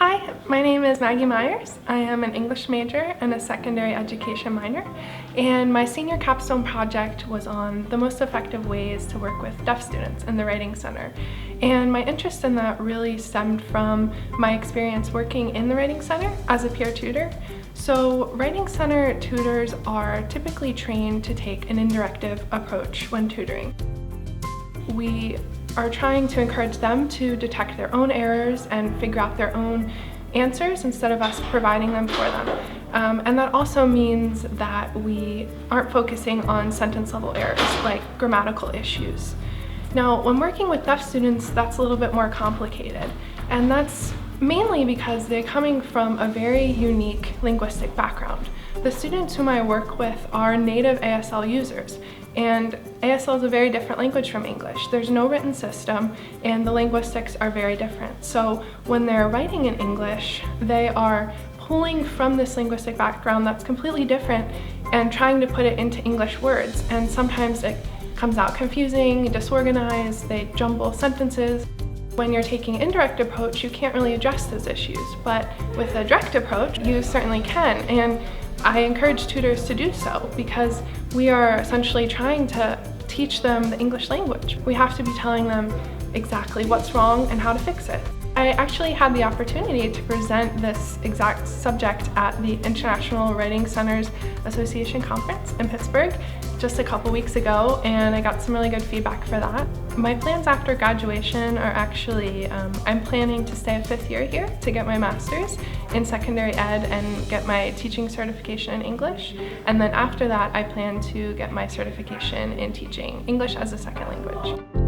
Hi, my name is Maggie Myers. I am an English major and a secondary education minor, and my senior capstone project was on the most effective ways to work with deaf students in the Writing Center. And my interest in that really stemmed from my experience working in the Writing Center as a peer tutor. So Writing Center tutors are typically trained to take an indirective approach when tutoring. We are trying to encourage them to detect their own errors and figure out their own answers instead of us providing them for them. And that also means that we aren't focusing on sentence level errors like grammatical issues. Now, when working with deaf students, that's a little bit more complicated, and that's mainly because they're coming from a very unique linguistic background. The students whom I work with are native ASL users, and ASL is a very different language from English. There's no written system, and the linguistics are very different. So when they're writing in English, they are pulling from this linguistic background that's completely different and trying to put it into English words, and sometimes it comes out confusing, disorganized, they jumble sentences. When you're taking an indirect approach, you can't really address those issues, but with a direct approach, you certainly can. And I encourage tutors to do so because we are essentially trying to teach them the English language. We have to be telling them exactly what's wrong and how to fix it. I actually had the opportunity to present this exact subject at the International Writing Centers Association conference in Pittsburgh just a couple weeks ago, and I got some really good feedback for that. My plans after graduation are actually, I'm planning to stay a fifth year here to get my master's in secondary ed and get my teaching certification in English. And then after that, I plan to get my certification in teaching English as a second language.